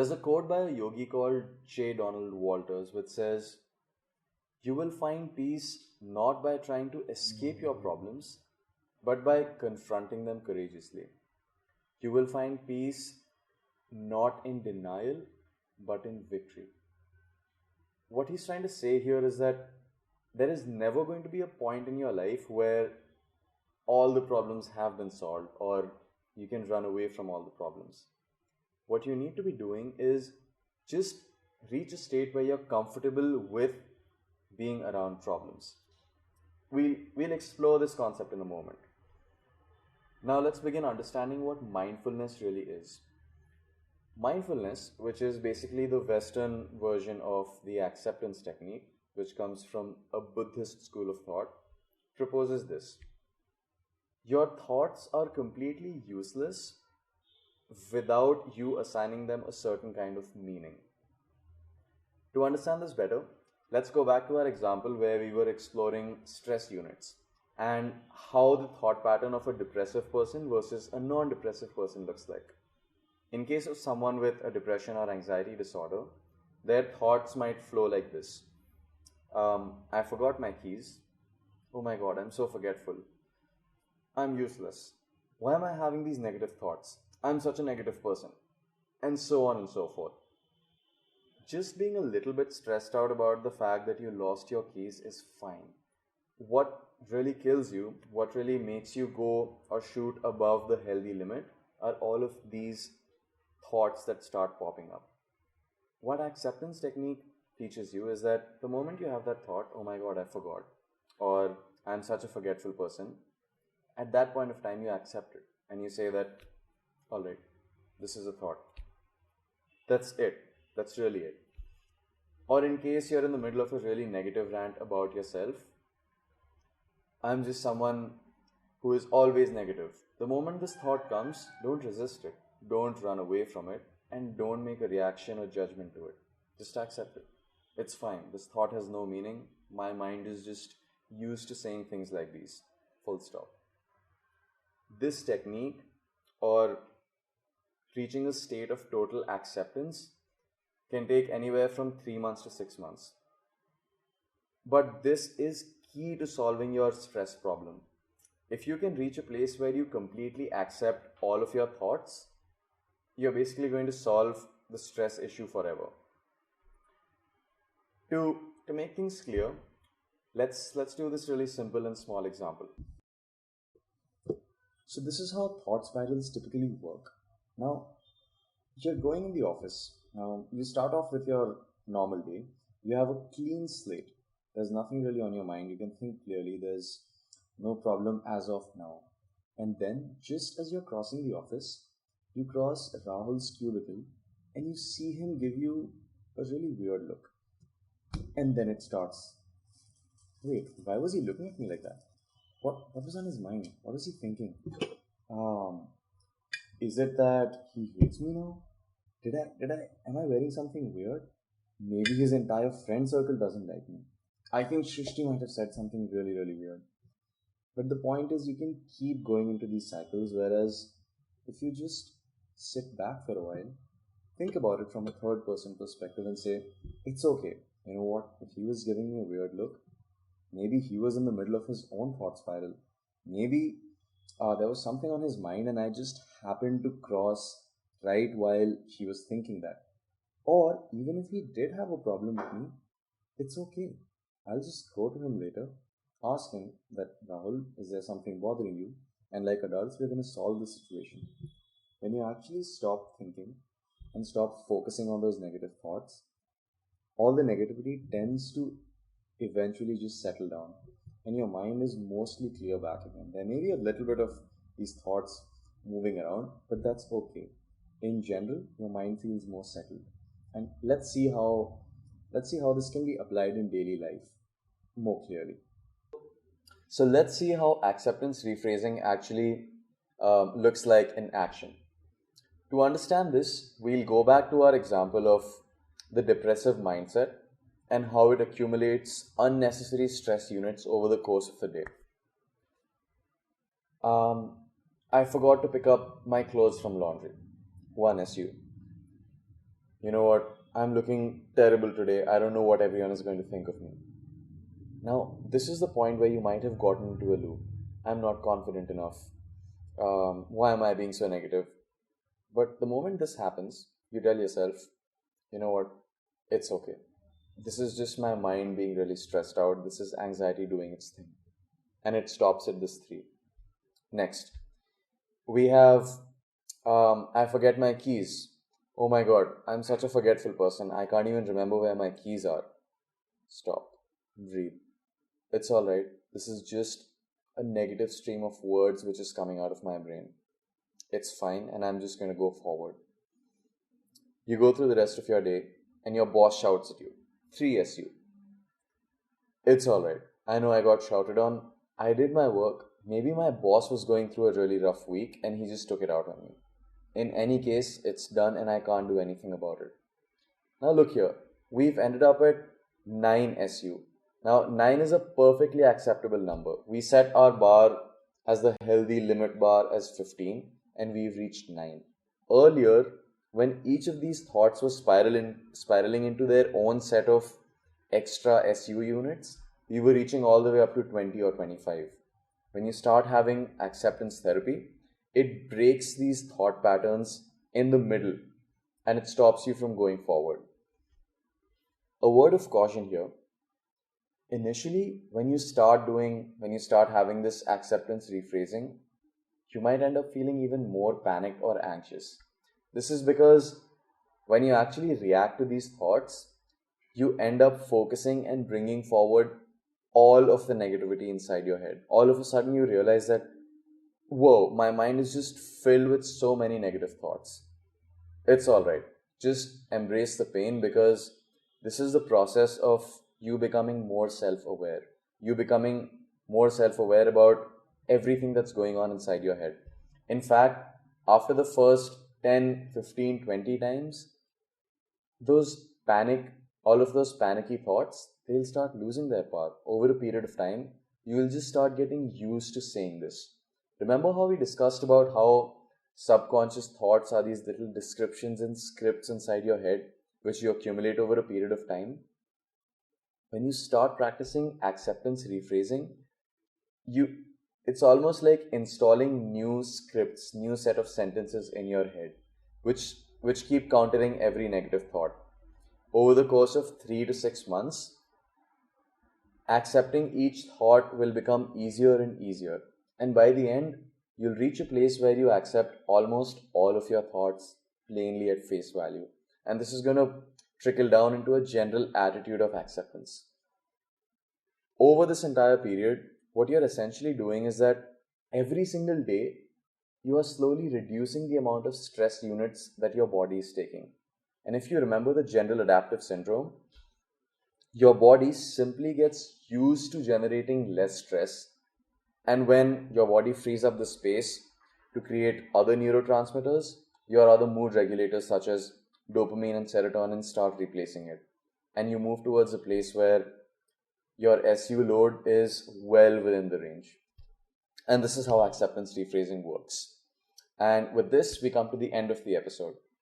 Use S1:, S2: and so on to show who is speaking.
S1: There's a quote by a yogi called J. Donald Walters which says, "You will find peace not by trying to escape your problems, but by confronting them courageously. You will find peace not in denial, but in victory." What he's trying to say here is that there is never going to be a point in your life where all the problems have been solved or you can run away from all the problems. What you need to be doing is just reach a state where you're comfortable with being around problems. We'll explore this concept in a moment. Now let's begin understanding what mindfulness really is. Mindfulness, which is basically the Western version of the acceptance technique, which comes from a Buddhist school of thought, proposes this. Your thoughts are completely useless without you assigning them a certain kind of meaning. To understand this better, let's go back to our example where we were exploring stress units and how the thought pattern of a depressive person versus a non-depressive person looks like. In case of someone with a depression or anxiety disorder, their thoughts might flow like this. I forgot my keys. Oh my god, I'm so forgetful. I'm useless. Why am I having these negative thoughts? I'm such a negative person. And so on and so forth. Just being a little bit stressed out about the fact that you lost your keys is fine. What really kills you, what really makes you go or shoot above the healthy limit, are all of these thoughts that start popping up. What acceptance technique teaches you is that the moment you have that thought, oh my god, I forgot, or I'm such a forgetful person, at that point of time you accept it and you say that, alright, this is a thought. That's it. That's really it. Or in case you're in the middle of a really negative rant about yourself, I'm just someone who is always negative. The moment this thought comes, don't resist it. Don't run away from it. And don't make a reaction or judgment to it. Just accept it. It's fine. This thought has no meaning. My mind is just used to saying things like these. Full stop. This technique, or reaching a state of total acceptance, can take anywhere from 3 months to 6 months. But this is key to solving your stress problem. If you can reach a place where you completely accept all of your thoughts, you're basically going to solve the stress issue forever. To make things clear, let's do this really simple and small example. So this is how thought spirals typically work. Now, you're going in the office. Now, you start off with your normal day. You have a clean slate. There's nothing really on your mind. You can think clearly. There's no problem as of now. And then, just as you're crossing the office, you cross Rahul's cubicle and you see him give you a really weird look. And then it starts. Wait, why was he looking at me like that? What was on his mind? What was he thinking? Is it that he hates me now? Am I wearing something weird? Maybe his entire friend circle doesn't like me. I think Shrishti might have said something really, really weird. But the point is, you can keep going into these cycles, whereas if you just sit back for a while, think about it from a third person perspective and say, it's okay. You know what? If he was giving me a weird look, maybe he was in the middle of his own thought spiral. Maybe there was something on his mind and I just happened to cross right while he was thinking that. Or even if he did have a problem with me, it's okay. I'll just go to him later, ask him that, Rahul, is there something bothering you? And like adults, we're going to solve this situation. When you actually stop thinking and stop focusing on those negative thoughts, all the negativity tends to eventually just settle down and your mind is mostly clear back again. There may be a little bit of these thoughts moving around, but that's okay. In general, your mind feels more settled. And let's see how this can be applied in daily life more clearly. So let's see how acceptance rephrasing actually looks like in action. To understand this, we'll go back to our example of the depressive mindset and how it accumulates unnecessary stress units over the course of the day. I forgot to pick up my clothes from laundry. One SU. You know what? I'm looking terrible today. I don't know what everyone is going to think of me. Now, this is the point where you might have gotten into a loop. I'm not confident enough. Why am I being so negative? But the moment this happens, you tell yourself, you know what? It's okay. This is just my mind being really stressed out. This is anxiety doing its thing. And it stops at this three. Next, we have I forget my keys. Oh my god, I'm such a forgetful person. I can't even remember where my keys are. Stop. Breathe. It's alright. This is just a negative stream of words which is coming out of my brain. It's fine, and I'm just going to go forward. You go through the rest of your day, and your boss shouts at you. 3SU. It's alright. I know I got shouted on. I did my work. Maybe my boss was going through a really rough week and he just took it out on me. In any case, it's done and I can't do anything about it. Now look here. We've ended up at 9SU. Now 9 is a perfectly acceptable number. We set our bar as the healthy limit bar as 15 and we've reached 9. Earlier, when each of these thoughts was spiraling into their own set of extra SU units, we were reaching all the way up to 20 or 25. When you start having acceptance therapy, it breaks these thought patterns in the middle and it stops you from going forward. A word of caution here. Initially, when you start having this acceptance rephrasing, you might end up feeling even more panicked or anxious. This is because when you actually react to these thoughts, you end up focusing and bringing forward all of the negativity inside your head. All of a sudden, you realize that, whoa, my mind is just filled with so many negative thoughts. It's all right. Just embrace the pain because this is the process of you becoming more self aware. You becoming more self aware about everything that's going on inside your head. In fact, after the first 10, 15, 20 times, those panic, all of those panicky thoughts, they'll start losing their power. Over a period of time, you will just start getting used to saying this. Remember how we discussed about how subconscious thoughts are these little descriptions and scripts inside your head, which you accumulate over a period of time? When you start practicing acceptance rephrasing, you it's almost like installing new scripts, new set of sentences in your head, which keep countering every negative thought. Over the course of 3 to 6 months, accepting each thought will become easier and easier. And by the end, you'll reach a place where you accept almost all of your thoughts plainly at face value. And this is going to trickle down into a general attitude of acceptance. Over this entire period, what you're essentially doing is that every single day, you are slowly reducing the amount of stress units that your body is taking. And if you remember the general adaptive syndrome, your body simply gets used to generating less stress. And when your body frees up the space to create other neurotransmitters, your other mood regulators such as dopamine and serotonin start replacing it. And you move towards a place where your SU load is well within the range. And this is how acceptance rephrasing works. And with this, we come to the end of the episode.